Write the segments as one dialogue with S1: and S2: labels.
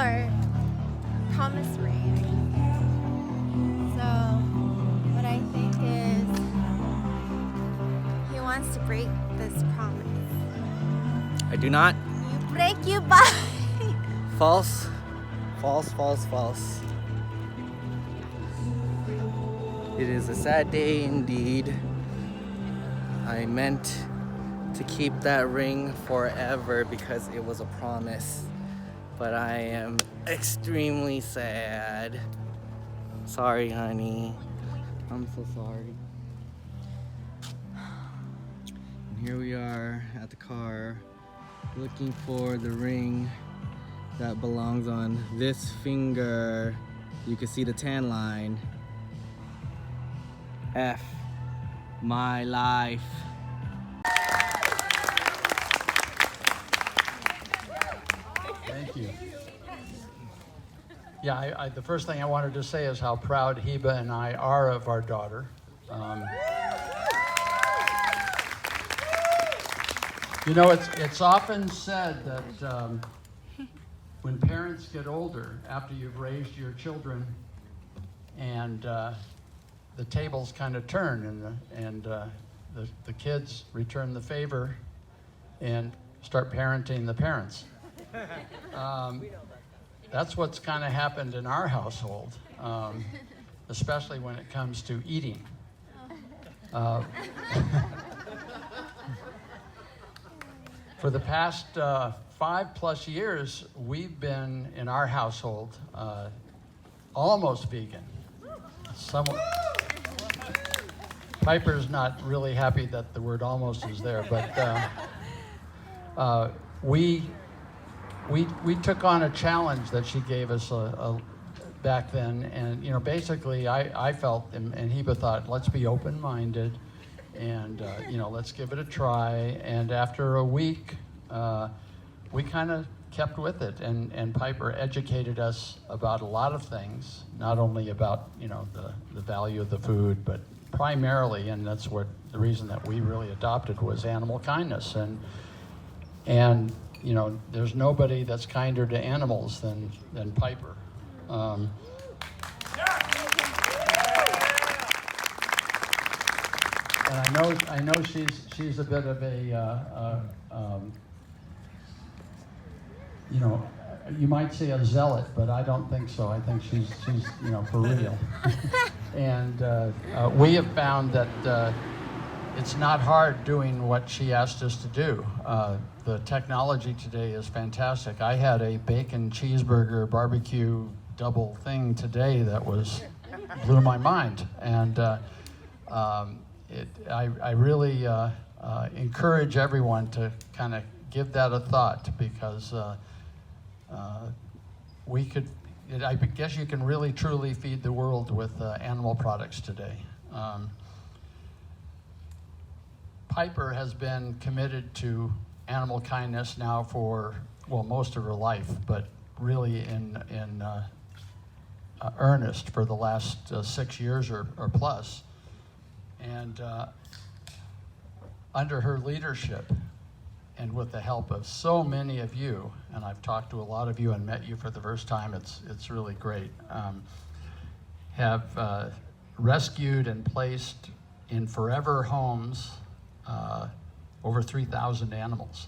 S1: or promise ring. So what I think is he wants to break this promise.
S2: I do not.
S1: You break, you buy.
S2: False. False, false, false. It is a sad day indeed. I meant to keep that ring forever because it was a promise. But I am extremely sad. Sorry, honey. I'm so sorry. And here we are at the car looking for the ring that belongs on this finger. You can see the tan line. F, my life.
S3: Thank you. Yeah, the first thing I wanted to say is how proud Heba and I are of our daughter. You know, it's often said that when parents get older, after you've raised your children, and the tables kind of turn, and the kids return the favor and start parenting the parents. That's what's kind of happened in our household, especially when it comes to eating. For the past 5+ years, we've been in our household almost vegan. Piper's not really happy that the word almost is there, but we took on a challenge that she gave us back then, and you know, basically I felt, and Heba thought, let's be open-minded, and you know, let's give it a try. And after a week, we kind of kept with it, and Piper educated us about a lot of things, not only about, you know, the value of the food, but primarily, and that's what the reason that we really adopted, was animal kindness. And you know, there's nobody that's kinder to animals than Piper. And I know she's a bit of a you know, you might say a zealot, but I don't think so. I think she's you know, for real. And we have found that it's not hard doing what she asked us to do. The technology today is fantastic. I had a bacon cheeseburger barbecue double thing today that blew my mind. And I really encourage everyone to kind of give that a thought, because I guess you can really truly feed the world with animal products today. Piper has been committed to animal kindness now for, well, most of her life, but really in earnest for the last 6 years or plus. And under her leadership, and with the help of so many of you, and I've talked to a lot of you and met you for the first time, it's really great, have rescued and placed in forever homes over 3,000 animals.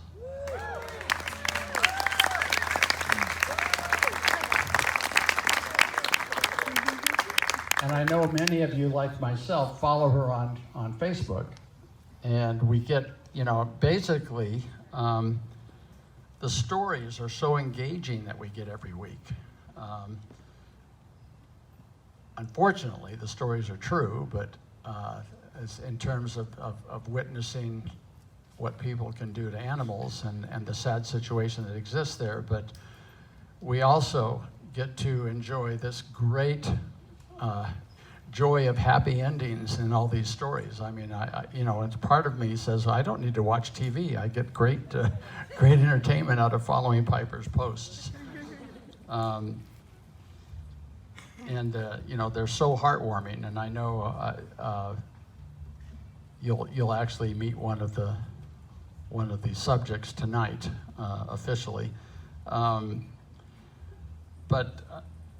S3: And I know many of you, like myself, follow her on Facebook, and we get, you know, basically, the stories are so engaging that we get every week. Unfortunately, the stories are true, but as in terms of witnessing what people can do to animals and the sad situation that exists there, but we also get to enjoy this great joy of happy endings in all these stories. I mean, I you know, it's part of me says I don't need to watch TV. I get great entertainment out of following Piper's posts. And you know, they're so heartwarming, and I know you'll actually meet one of the subjects tonight officially. but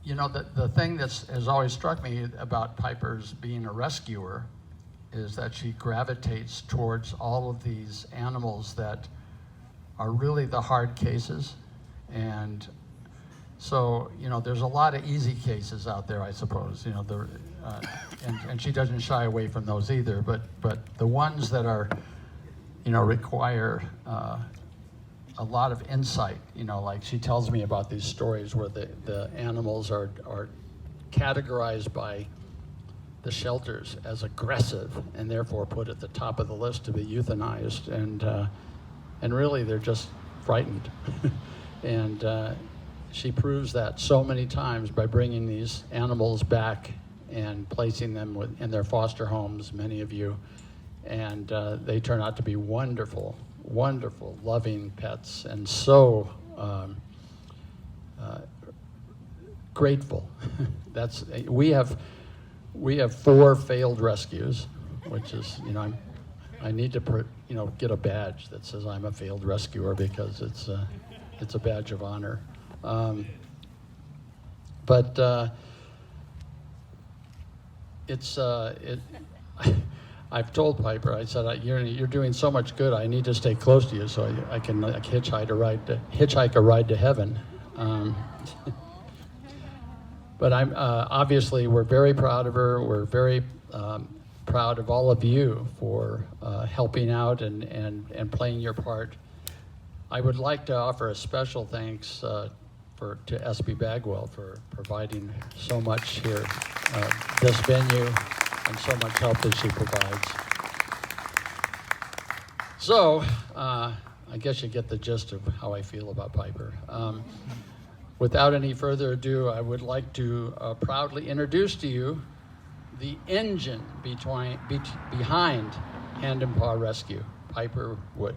S3: you know, the thing that has always struck me about Piper's being a rescuer is that she gravitates towards all of these animals that are really the hard cases. And so, you know, there's a lot of easy cases out there, I suppose, you know, and she doesn't shy away from those either, but the ones that are, you know, require a lot of insight, you know, like she tells me about these stories where the animals are categorized by the shelters as aggressive and therefore put at the top of the list to be euthanized, and really they're just frightened. And she proves that so many times by bringing these animals back and placing them in their foster homes, many of you, and they turn out to be wonderful, wonderful, loving pets, and so grateful. We have 4 failed rescues, which is, you know, I need to get a badge that says I'm a failed rescuer, because it's a badge of honor. I've told Piper, I said, you're doing so much good, I need to stay close to you so I can like hitchhike a ride to heaven. But I'm obviously, we're very proud of her. We're very proud of all of you for helping out and playing your part. I would like to offer a special thanks to SB Bagwell for providing so much here, this venue, and so much help that she provides. So, I guess you get the gist of how I feel about Piper. Without any further ado, I would like to proudly introduce to you the engine behind Hand and Paw Rescue, Piper Wood.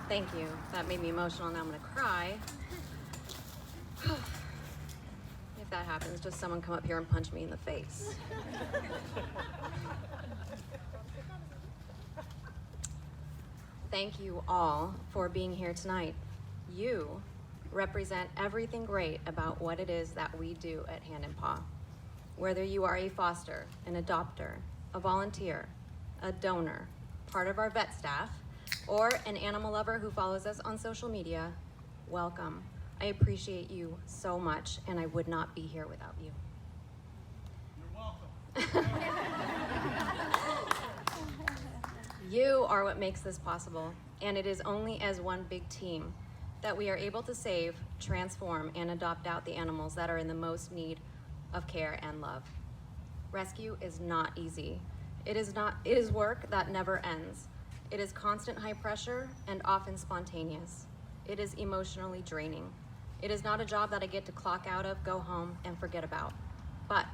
S4: Thank you. That made me emotional. Now I'm gonna cry. If that happens, just someone come up here and punch me in the face. Thank you all for being here tonight. You represent everything great about what it is that we do at Hand and Paw. Whether you are a foster, an adopter, a volunteer, a donor, part of our vet staff, or an animal lover who follows us on social media, welcome. I appreciate you so much, and I would not be here without you. You're welcome. You are what makes this possible, and it is only as one big team that we are able to save, transform, and adopt out the animals that are in the most need of care and love. Rescue is not easy. It is work that never ends. It is constant high pressure and often spontaneous. It is emotionally draining. It is not a job that I get to clock out of, go home, and forget about. But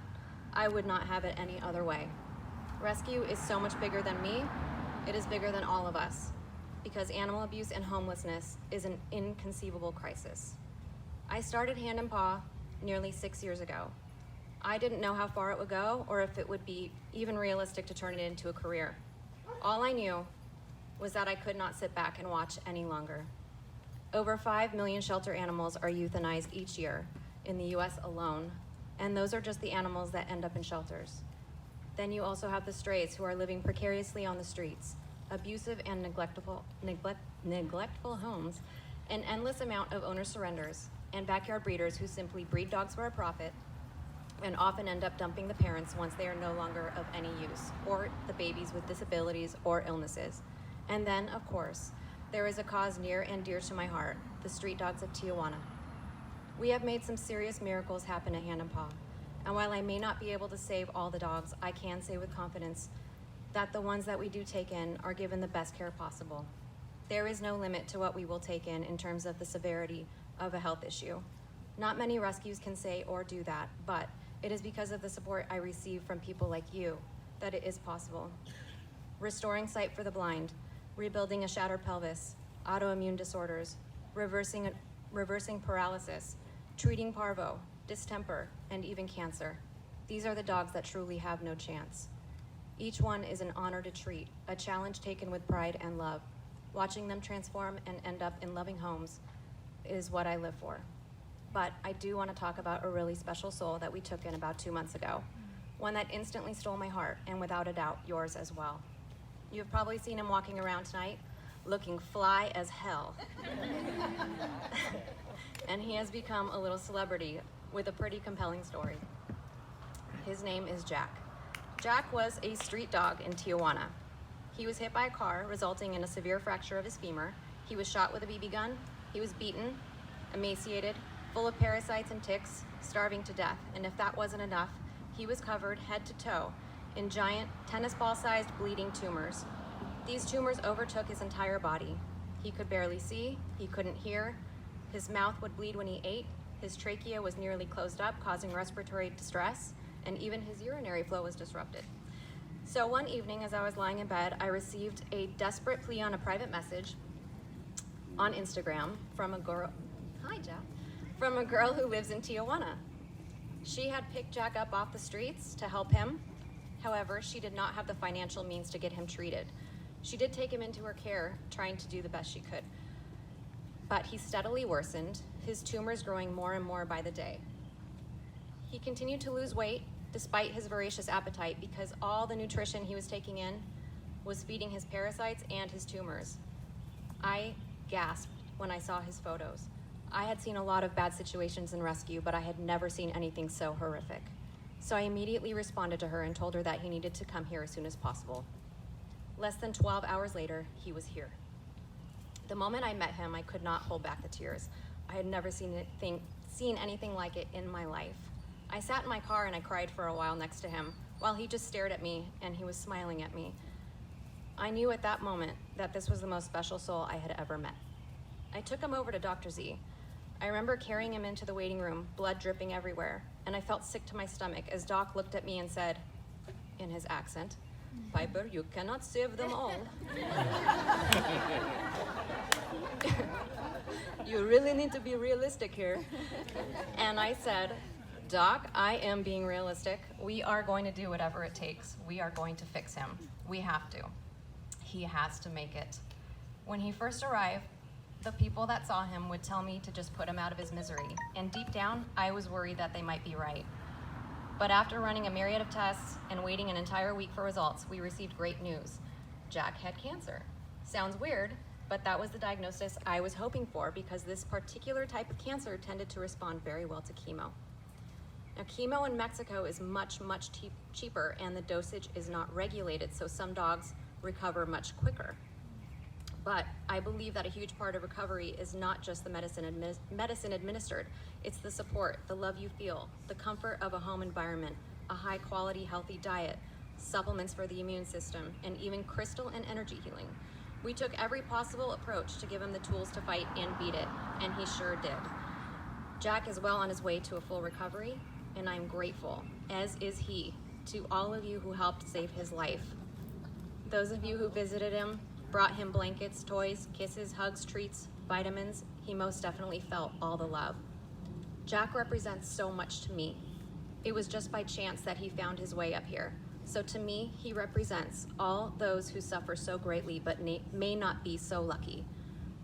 S4: I would not have it any other way. Rescue is so much bigger than me. It is bigger than all of us, because animal abuse and homelessness is an inconceivable crisis. I started Hand and Paw nearly 6 years ago. I didn't know how far it would go or if it would be even realistic to turn it into a career. All I knew was that I could not sit back and watch any longer. Over 5 million shelter animals are euthanized each year in the US alone, and those are just the animals that end up in shelters. Then you also have the strays who are living precariously on the streets, abusive and neglectful homes, an endless amount of owner surrenders, and backyard breeders who simply breed dogs for a profit and often end up dumping the parents once they are no longer of any use, or the babies with disabilities or illnesses. And then, of course, there is a cause near and dear to my heart, the street dogs of Tijuana. We have made some serious miracles happen at Hand and Paw, and while I may not be able to save all the dogs, I can say with confidence that the ones that we do take in are given the best care possible. There is no limit to what we will take in terms of the severity of a health issue. Not many rescues can say or do that, but it is because of the support I receive from people like you that it is possible. Restoring sight for the blind, rebuilding a shattered pelvis, autoimmune disorders, reversing paralysis, treating parvo, distemper, and even cancer. These are the dogs that truly have no chance. Each one is an honor to treat, a challenge taken with pride and love. Watching them transform and end up in loving homes is what I live for. But I do want to talk about a really special soul that we took in about 2 months ago. One that instantly stole my heart, and without a doubt, yours as well. You've probably seen him walking around tonight, looking fly as hell. And he has become a little celebrity with a pretty compelling story. His name is Jack. Jack was a street dog in Tijuana. He was hit by a car, resulting in a severe fracture of his femur. He was shot with a BB gun. He was beaten, emaciated, full of parasites and ticks, starving to death. And if that wasn't enough, he was covered head to toe in giant tennis ball-sized bleeding tumors. These tumors overtook his entire body. He could barely see, he couldn't hear, his mouth would bleed when he ate, his trachea was nearly closed up, causing respiratory distress, and even his urinary flow was disrupted. So one evening, as I was lying in bed, I received a desperate plea on a private message on Instagram from a girl, hi Jack, from a girl who lives in Tijuana. She had picked Jack up off the streets to help him. However, she did not have the financial means to get him treated. She did take him into her care, trying to do the best she could. But he steadily worsened, his tumors growing more and more by the day. He continued to lose weight despite his voracious appetite because all the nutrition he was taking in was feeding his parasites and his tumors. I gasped when I saw his photos. I had seen a lot of bad situations in rescue, but I had never seen anything so horrific. So I immediately responded to her and told her that he needed to come here as soon as possible. Less than 12 hours later, he was here. The moment I met him, I could not hold back the tears. I had never seen anything like it in my life. I sat in my car and I cried for a while next to him, while he just stared at me and he was smiling at me. I knew at that moment that this was the most special soul I had ever met. I took him over to Dr. Z. I remember carrying him into the waiting room, blood dripping everywhere, and I felt sick to my stomach as Doc looked at me and said, in his accent, "Piper, you cannot save them all." You really need to be realistic here. And I said, "Doc, I am being realistic. We are going to do whatever it takes. We are going to fix him. We have to. He has to make it." When he first arrived, the people that saw him would tell me to just put him out of his misery. And deep down, I was worried that they might be right. But after running a myriad of tests and waiting an entire week for results, we received great news. Jack had cancer. Sounds weird, but that was the diagnosis I was hoping for because this particular type of cancer tended to respond very well to chemo. Now, chemo in Mexico is much, much cheaper, and the dosage is not regulated, so some dogs recover much quicker. But I believe that a huge part of recovery is not just the medicine administered. It's the support, the love you feel, the comfort of a home environment, a high-quality, healthy diet, supplements for the immune system, and even crystal and energy healing. We took every possible approach to give him the tools to fight and beat it, and he sure did. Jack is well on his way to a full recovery, and I'm grateful, as is he, to all of you who helped save his life. Those of you who visited him, brought him blankets, toys, kisses, hugs, treats, vitamins, he most definitely felt all the love. Jack represents so much to me. It was just by chance that he found his way up here. So to me, he represents all those who suffer so greatly but may not be so lucky.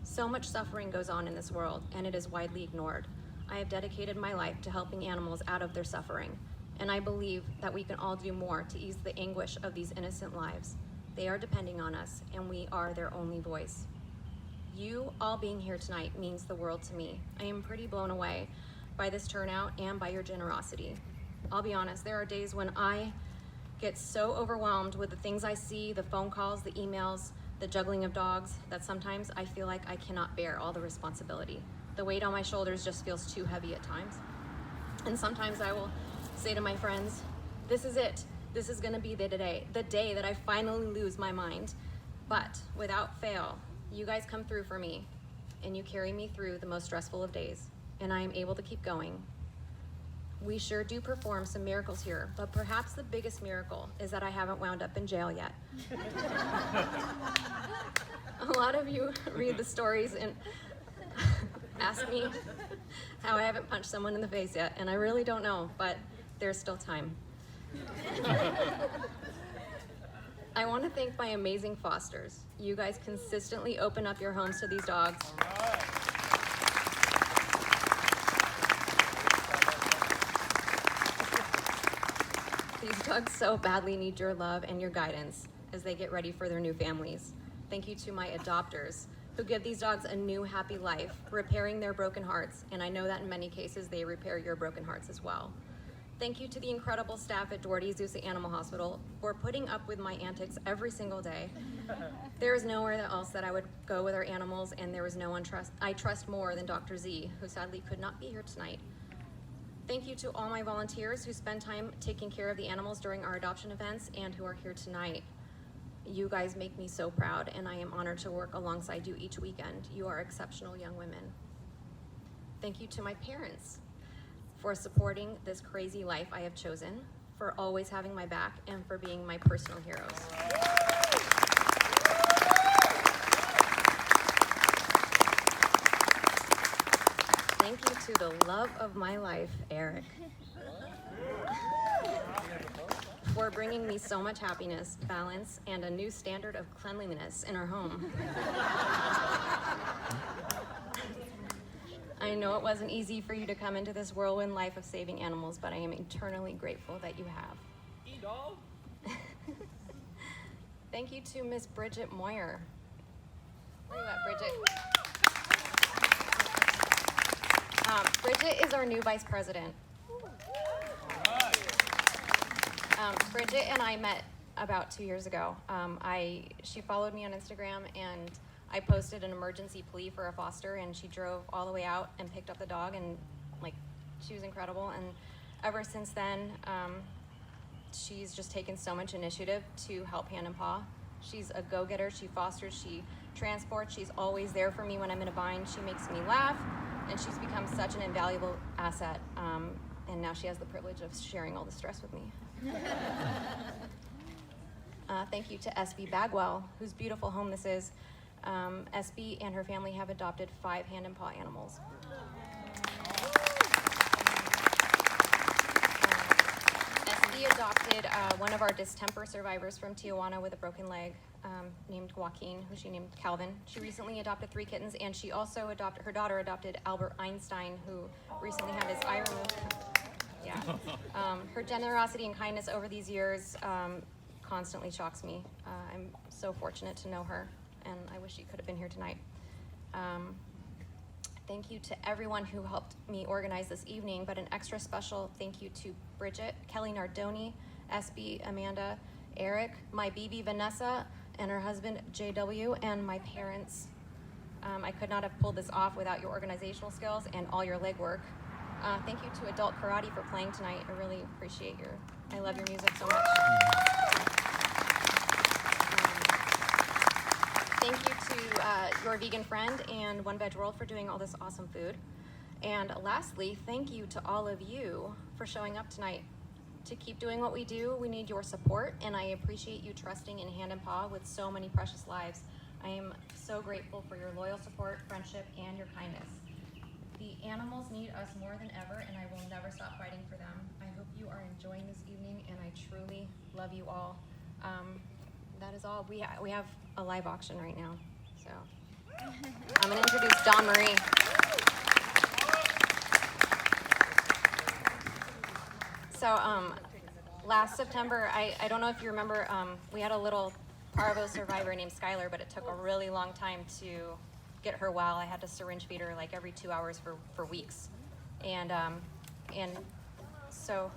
S4: So much suffering goes on in this world, and it is widely ignored. I have dedicated my life to helping animals out of their suffering, and I believe that we can all do more to ease the anguish of these innocent lives. They are depending on us, and we are their only voice. You all being here tonight means the world to me. I am pretty blown away by this turnout and by your generosity. I'll be honest, there are days when I get so overwhelmed with the things I see, the phone calls, the emails, the juggling of dogs, that sometimes I feel like I cannot bear all the responsibility. The weight on my shoulders just feels too heavy at times. And sometimes I will say to my friends, this is it. This is gonna be the day that I finally lose my mind. But without fail, you guys come through for me, and you carry me through the most stressful of days, and I am able to keep going. We sure do perform some miracles here, but perhaps the biggest miracle is that I haven't wound up in jail yet. A lot of you read the stories and ask me how I haven't punched someone in the face yet, and I really don't know, but there's still time. I want to thank my amazing fosters. You guys consistently open up your homes to these dogs. These dogs so badly need your love and your guidance as they get ready for their new families. Thank you to my adopters who give these dogs a new happy life, repairing their broken hearts, and I know that in many cases they repair your broken hearts as well. Thank you to the incredible staff at Doherty Zusa Animal Hospital for putting up with my antics every single day. There is nowhere else that I would go with our animals, and there is no one I trust more than Dr. Z, who sadly could not be here tonight. Thank you to all my volunteers who spend time taking care of the animals during our adoption events and who are here tonight. You guys make me so proud, and I am honored to work alongside you each weekend. You are exceptional young women. Thank you to my parents for supporting this crazy life I have chosen, for always having my back, and for being my personal heroes. Thank you to the love of my life, Eric, for bringing me so much happiness, balance, and a new standard of cleanliness in our home. I know it wasn't easy for you to come into this whirlwind life of saving animals, but I am eternally grateful that you have. Thank you to Miss Bridget Moyer. Where are you at, Bridget? Bridget is our new vice president. Bridget and I met about 2 years ago. She followed me on Instagram, and I posted an emergency plea for a foster, and she drove all the way out and picked up the dog, and she was incredible. And ever since then, she's just taken so much initiative to help Hand and Paw. She's a go-getter. She fosters, she transports, she's always there for me when I'm in a bind. She makes me laugh, and she's become such an invaluable asset. And now she has the privilege of sharing all the stress with me. Thank you to SB Bagwell, whose beautiful home this is. SB and her family have adopted 5 Hand and Paw animals. SB adopted one of our distemper survivors from Tijuana with a broken leg, named Joaquin, who she named Calvin. She recently adopted 3 kittens, and she also her daughter adopted Albert Einstein, who recently had his eye removed. Yeah. Her generosity and kindness over these years constantly shocks me. I'm so fortunate to know her, and I wish she could have been here tonight. Thank you to everyone who helped me organize this evening, but an extra special thank you to Bridget, Kelly Nardoni, SB, Amanda, Eric, my BB Vanessa, and her husband JW, and my parents. I could not have pulled this off without your organizational skills and all your legwork. Thank you to Adult Karate for playing tonight. I really appreciate I love your music so much. Thank you to your vegan friend and One Veg World for doing all this awesome food. And lastly, thank you to all of you for showing up tonight. To keep doing what we do, we need your support, and I appreciate you trusting in Hand and Paw with so many precious lives. I am so grateful for your loyal support, friendship, and your kindness. The animals need us more than ever, and I will never stop fighting for them. I hope you are enjoying this evening, and I truly love you all. That is all. We have a live auction right now, so I'm gonna introduce Dawn Marie. So last September, I don't know if you remember, we had a little parvo survivor named Skylar, but it took a really long time to get her well. I had to syringe feed her like every 2 hours for weeks. And so